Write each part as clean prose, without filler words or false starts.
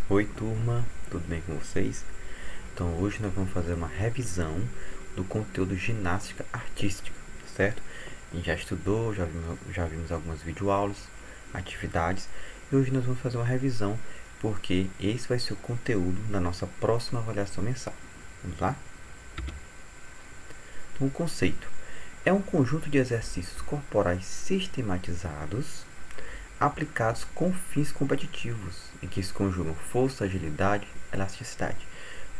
Oi turma, tudo bem com vocês? Então hoje nós vamos fazer uma revisão do conteúdo ginástica artística, certo? A gente já estudou, já vimos algumas videoaulas, atividades, e hoje nós vamos fazer uma revisão porque esse vai ser o conteúdo da nossa próxima avaliação mensal. Vamos lá? Então o conceito é um conjunto de exercícios corporais sistematizados aplicados com fins competitivos, em que se conjugam força, agilidade, elasticidade.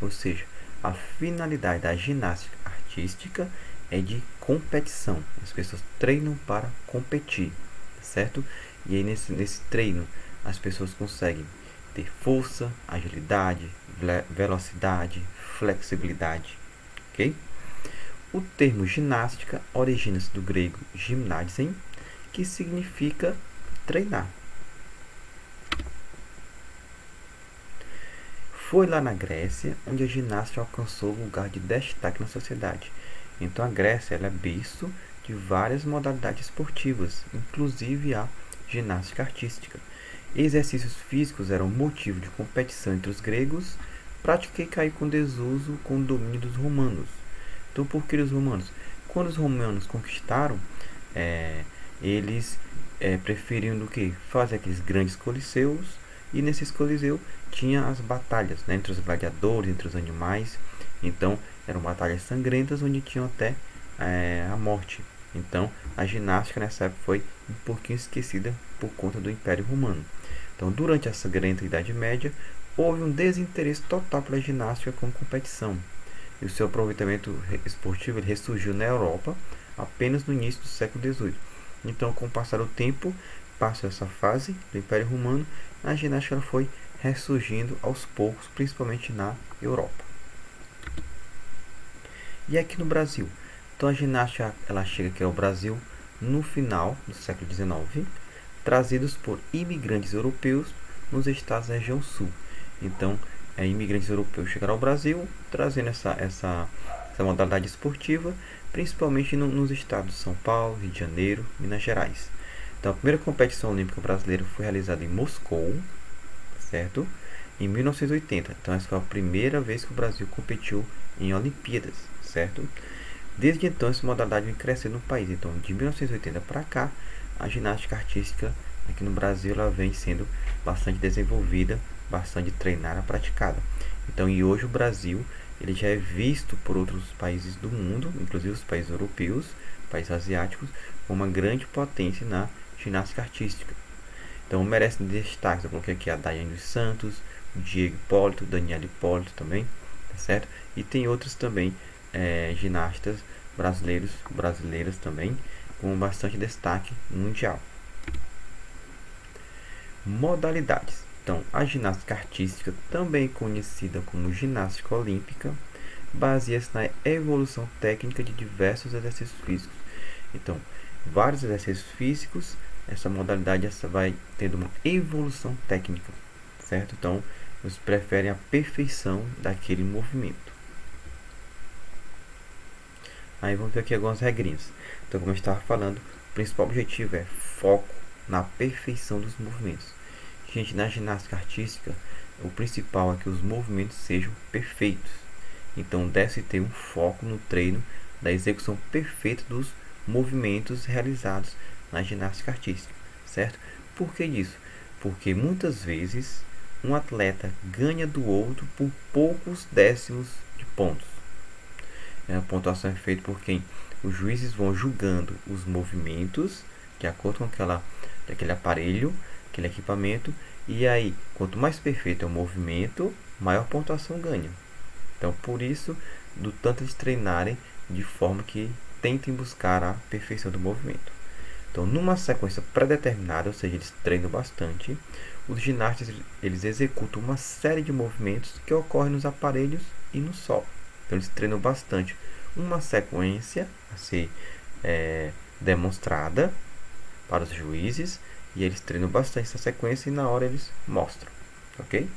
Ou seja, a finalidade da ginástica artística é de competição. As pessoas treinam para competir, certo? E aí nesse treino as pessoas conseguem ter força, agilidade, velocidade, flexibilidade, ok? O termo ginástica origina-se do grego gymnazein, que significa treinar. Foi lá na Grécia onde a ginástica alcançou lugar de destaque na sociedade. Então a Grécia ela é berço de várias modalidades esportivas, inclusive a ginástica artística. Exercícios físicos eram motivo de competição entre os gregos, prática que caiu com desuso com o domínio dos romanos. Então por que os romanos? Quando os romanos conquistaram, eles preferiam do que fazer aqueles grandes coliseus, e nesses coliseus tinha as batalhas, né, entre os gladiadores, entre os animais. Então eram batalhas sangrentas onde tinham até a morte. Então a ginástica nessa época foi um pouquinho esquecida por conta do Império Romano. Então durante a sangrenta Idade Média houve um desinteresse total pela ginástica como competição, e o seu aproveitamento esportivo ele ressurgiu na Europa apenas no início do século XVIII. Então, com o passar do tempo, passa essa fase do Império Romano, a ginástica foi ressurgindo aos poucos, principalmente na Europa. E aqui no Brasil? Então, a ginástica ela chega aqui ao Brasil no final do século XIX, trazidos por imigrantes europeus nos estados da região sul. Então, imigrantes europeus chegaram ao Brasil, trazendo essa modalidade esportiva, principalmente nos estados de São Paulo, Rio de Janeiro, Minas Gerais. Então, a primeira competição olímpica brasileira foi realizada em Moscou, certo? Em 1980. Então, essa foi a primeira vez que o Brasil competiu em Olimpíadas, certo? Desde então, essa modalidade vem crescendo no país. Então, de 1980 para cá, a ginástica artística aqui no Brasil ela vem sendo bastante desenvolvida, bastante treinada, praticada. Então, e hoje o Brasil ele já é visto por outros países do mundo, inclusive os países europeus, países asiáticos, como uma grande potência na ginástica artística. Então, merece destaque, eu coloquei aqui a Daiane dos Santos, o Diego Hipólito, Daniela Hipólito também, tá certo? E tem outros também ginastas brasileiras também, com bastante destaque mundial. Modalidades. Então, a ginástica artística, também conhecida como ginástica olímpica, baseia-se na evolução técnica de diversos exercícios físicos. Então, vários exercícios físicos, essa modalidade vai tendo uma evolução técnica, certo? Então, eles preferem a perfeição daquele movimento. Aí vamos ver aqui algumas regrinhas. Então, como eu estava falando, o principal objetivo é foco na perfeição dos movimentos. Gente, na ginástica artística, o principal é que os movimentos sejam perfeitos. Então, deve ter um foco no treino da execução perfeita dos movimentos realizados na ginástica artística, certo? Por que isso? Porque muitas vezes um atleta ganha do outro por poucos décimos de pontos. A pontuação é feita por quem? Os juízes vão julgando os movimentos de acordo com aquele aparelho, aquele equipamento, e aí, quanto mais perfeito é o movimento, maior pontuação ganha. Então, por isso, do tanto eles treinarem de forma que tentem buscar a perfeição do movimento. Então, numa sequência pré-determinada, ou seja, eles treinam bastante, os ginastas eles executam uma série de movimentos que ocorrem nos aparelhos e no solo. Então, eles treinam bastante uma sequência a ser demonstrada para os juízes, e eles treinam bastante essa sequência e na hora eles mostram, ok?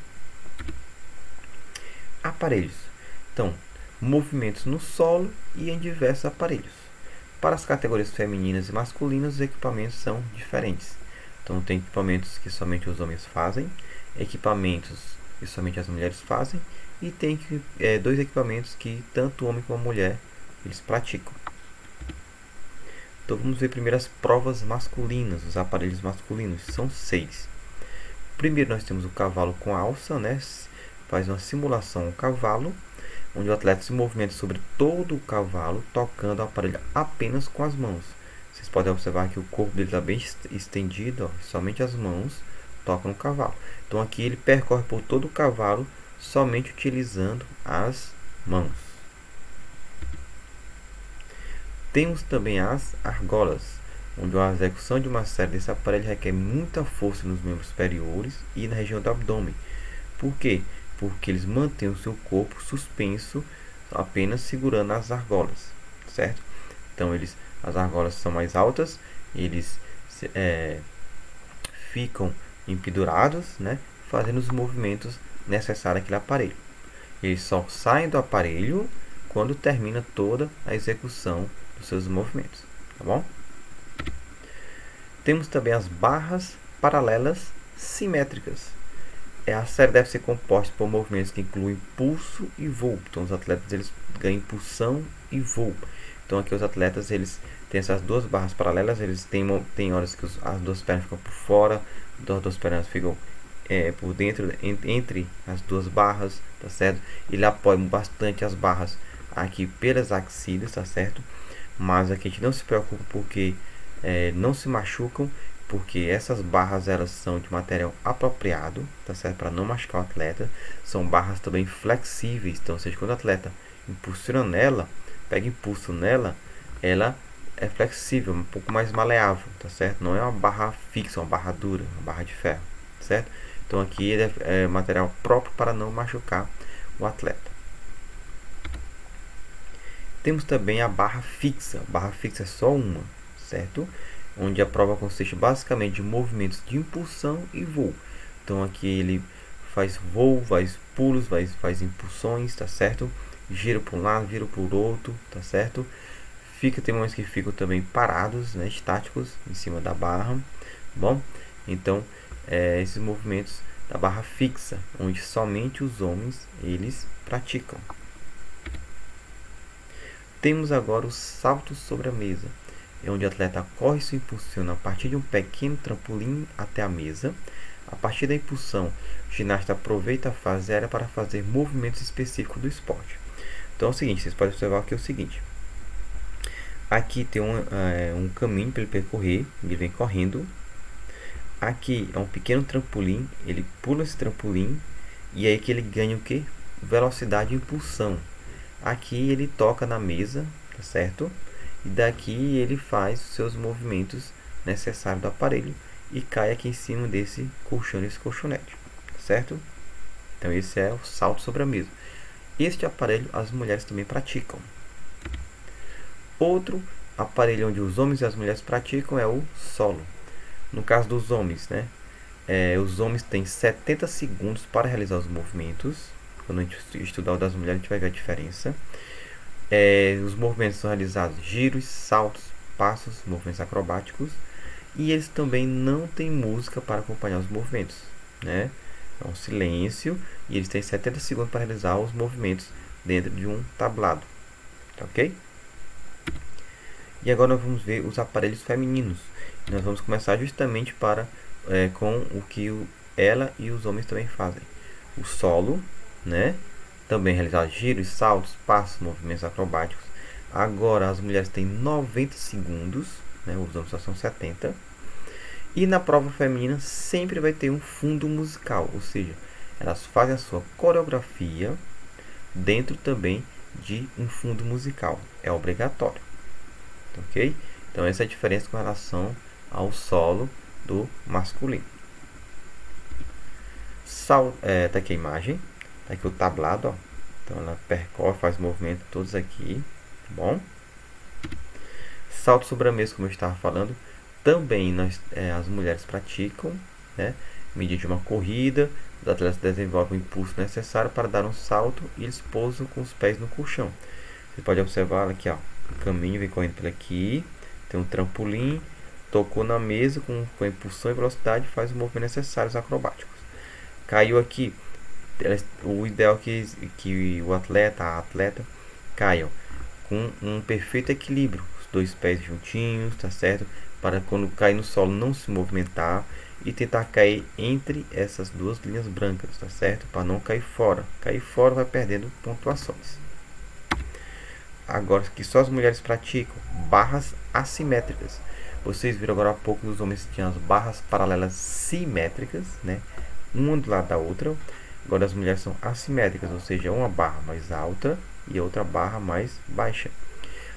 Aparelhos. Então, movimentos no solo e em diversos aparelhos. Para as categorias femininas e masculinas, os equipamentos são diferentes. Então, tem equipamentos que somente os homens fazem, equipamentos que somente as mulheres fazem, e tem dois equipamentos que tanto o homem como a mulher eles praticam. Então vamos ver primeiro as provas masculinas, os aparelhos masculinos, são 6. Primeiro nós temos o cavalo com alça, né? Faz uma simulação ao cavalo, onde o atleta se movimenta sobre todo o cavalo, tocando o aparelho apenas com as mãos. Vocês podem observar que o corpo dele está bem estendido, ó, somente as mãos tocam no cavalo. Então aqui ele percorre por todo o cavalo somente utilizando as mãos. Temos também as argolas, onde a execução de uma série desse aparelho requer muita força nos membros superiores e na região do abdômen. Por quê? Porque eles mantêm o seu corpo suspenso apenas segurando as argolas, certo? Então as argolas são mais altas, eles ficam empedurados, né, fazendo os movimentos necessários àquele aparelho. Eles só saem do aparelho quando termina toda a execução dos seus movimentos, tá bom? Temos também as barras paralelas simétricas. A série deve ser composta por movimentos que incluem pulso e voo. Então os atletas eles ganham impulsão e voo. Então aqui os atletas eles têm essas duas barras paralelas, eles têm horas que as duas pernas ficam por fora, as duas pernas ficam por dentro, entre as duas barras, tá certo? Ele apoia bastante as barras aqui pelas axilas, tá certo? Mas aqui a gente não se preocupa porque não se machucam, porque essas barras elas são de material apropriado, tá certo? Para não machucar o atleta. São barras também flexíveis, então, ou seja, quando o atleta impulsiona nela, pega impulso nela, ela é flexível, um pouco mais maleável, tá certo? Não é uma barra fixa, uma barra dura, uma barra de ferro, certo? Então aqui ele é material próprio para não machucar o atleta. Temos também a barra fixa. A barra fixa é só uma, certo? Onde a prova consiste basicamente de movimentos de impulsão e voo. Então aqui ele faz voo, faz pulos, faz impulsões, tá certo? Gira para um lado, gira para o outro, tá certo? Tem momentos que ficam também parados, né, estáticos, em cima da barra. Bom, então esses movimentos da barra fixa, onde somente os homens eles praticam. Temos agora o salto sobre a mesa, onde o atleta corre e se impulsiona a partir de um pequeno trampolim até a mesa. A partir da impulsão, o ginasta aproveita a fase aérea para fazer movimentos específicos do esporte. Então é o seguinte, vocês podem observar aqui o seguinte. Aqui tem um caminho para ele percorrer, ele vem correndo. Aqui é um pequeno trampolim, ele pula esse trampolim e aí que ele ganha o que? Velocidade e impulsão. Aqui ele toca na mesa, tá certo? E daqui ele faz os seus movimentos necessários do aparelho e cai aqui em cima desse colchão, desse colchonete, tá certo? Então esse é o salto sobre a mesa. Este aparelho as mulheres também praticam. Outro aparelho onde os homens e as mulheres praticam é o solo. No caso dos homens, né? Os homens têm 70 segundos para realizar os movimentos. Quando a gente estudar o das mulheres, a gente vai ver a diferença. Os movimentos são realizados giros, saltos, passos, movimentos acrobáticos. E eles também não têm música para acompanhar os movimentos, né? É um silêncio e eles têm 70 segundos para realizar os movimentos dentro de um tablado, tá ok? E agora nós vamos ver os aparelhos femininos. Nós vamos começar justamente com o que ela e os homens também fazem. O solo, né? Também realizar giros, saltos, passos, movimentos acrobáticos. Agora as mulheres têm 90 segundos, né? Os homens só são 70. E na prova feminina sempre vai ter um fundo musical, ou seja, elas fazem a sua coreografia dentro também de um fundo musical. É obrigatório, ok? Então essa é a diferença com relação ao solo do masculino. Tá aqui a imagem, tá aqui o tablado, ó. Então ela percorre, faz movimento todos aqui, tá bom? Salto sobre a mesa, como eu estava falando, também as mulheres praticam, né? Mediante uma corrida, os atletas desenvolvem o impulso necessário para dar um salto e eles pousam com os pés no colchão. Você pode observar aqui, ó, o caminho vem correndo por aqui, tem um trampolim, tocou na mesa com impulsão e velocidade, faz o movimento necessário, os acrobáticos. Caiu aqui, o ideal é que o atleta, a atleta, caiam com um perfeito equilíbrio, os dois pés juntinhos, tá certo? Para quando cair no solo não se movimentar e tentar cair entre essas duas linhas brancas, tá certo? Para não cair fora. Cair fora vai perdendo pontuações. Agora que só as mulheres praticam barras assimétricas. Vocês viram agora há pouco que os homens tinham as barras paralelas simétricas, né? Uma do lado da outra. Agora as mulheres são assimétricas, ou seja, uma barra mais alta e outra barra mais baixa.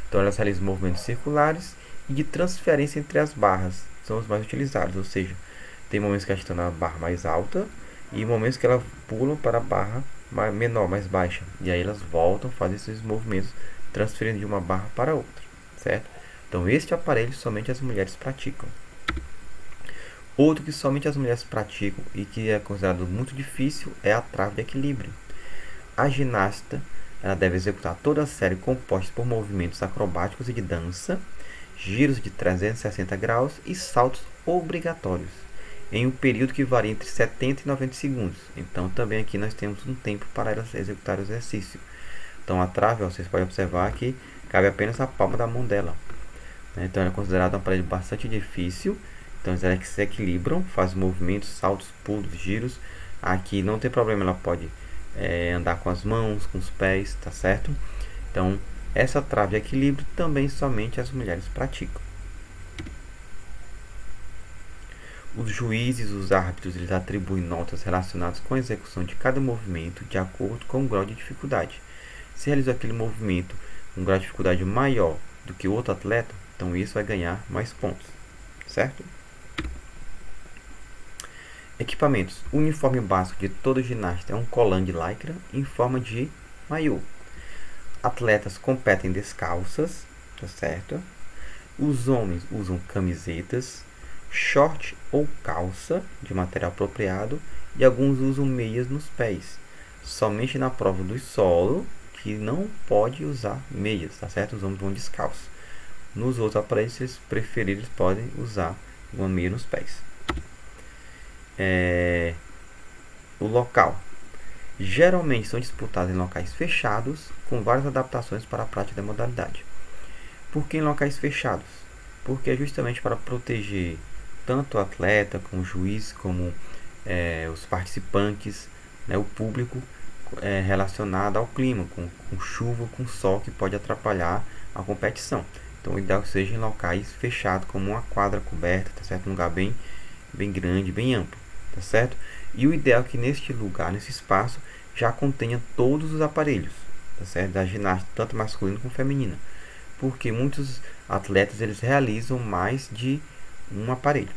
Então elas realizam movimentos circulares e de transferência entre as barras, são os mais utilizados, ou seja, tem momentos que elas estão na barra mais alta e momentos que elas pulam para a barra menor, mais baixa. E aí elas voltam, fazem esses movimentos, transferindo de uma barra para outra, certo? Então este aparelho somente as mulheres praticam. Outro que somente as mulheres praticam e que é considerado muito difícil é a trave de equilíbrio. A ginasta ela deve executar toda a série composta por movimentos acrobáticos e de dança, giros de 360 graus e saltos obrigatórios, em um período que varia entre 70 e 90 segundos. Então também aqui nós temos um tempo para elas executar o exercício. Então a trave, vocês podem observar que cabe apenas a palma da mão dela. Então ela é considerada um aparelho bastante difícil. Então elas se equilibram, fazem movimentos, saltos, pulos, giros. Aqui não tem problema, ela pode andar com as mãos, com os pés, tá certo? Então essa trave de equilíbrio também somente as mulheres praticam. Os juízes, os árbitros, eles atribuem notas relacionadas com a execução de cada movimento de acordo com o grau de dificuldade. Se realizou aquele movimento com um grau de dificuldade maior do que o outro atleta, então isso vai ganhar mais pontos, certo? Equipamentos. O uniforme básico de todo ginasta é um colã de lycra em forma de maiô. Atletas competem descalças, tá certo? Os homens usam camisetas, short ou calça de material apropriado e alguns usam meias nos pés. Somente na prova do solo que não pode usar meias, tá certo? Os homens vão descalços. Nos outros aparelhos, se eles preferirem, eles podem usar uma meia nos pés. O local. Geralmente são disputados em locais fechados, com várias adaptações para a prática da modalidade. Por que em locais fechados? Porque é justamente para proteger tanto o atleta, como o juiz, como os participantes, né, o público relacionado ao clima, com chuva, com sol, que pode atrapalhar a competição. Então, o ideal é que seja em locais fechados, como uma quadra coberta, tá certo? Um lugar bem grande, bem amplo, tá certo? E o ideal é que neste lugar, nesse espaço, já contenha todos os aparelhos, tá certo? Da ginástica, tanto masculina como feminina. Porque muitos atletas, eles realizam mais de um aparelho,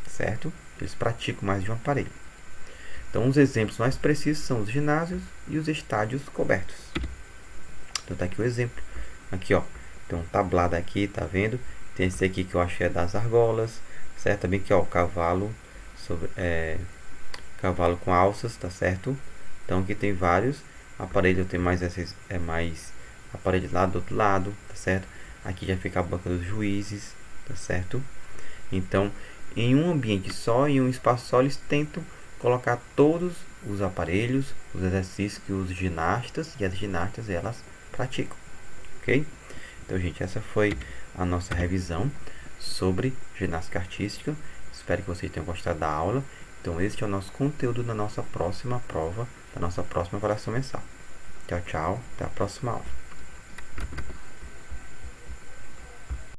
certo? Eles praticam mais de um aparelho. Então, os exemplos mais precisos são os ginásios e os estádios cobertos. Então, tá aqui o exemplo. Aqui, ó, tem um tablado aqui, tá vendo? Tem esse aqui que eu achei das argolas, certo? Também aqui, ó, o cavalo, cavalo com alças, tá certo? Então, aqui tem vários aparelhos, tem mais mais aparelho lá do outro lado, tá certo? Aqui já fica a banca dos juízes, tá certo? Então, em um ambiente só, em um espaço só, eles tentam colocar todos os aparelhos, os exercícios que os ginastas e as ginastas elas praticam, ok? Então, gente, essa foi a nossa revisão sobre ginástica artística. Espero que vocês tenham gostado da aula. Então, este é o nosso conteúdo da nossa próxima prova, da nossa próxima avaliação mensal. Tchau, tchau. Até a próxima aula.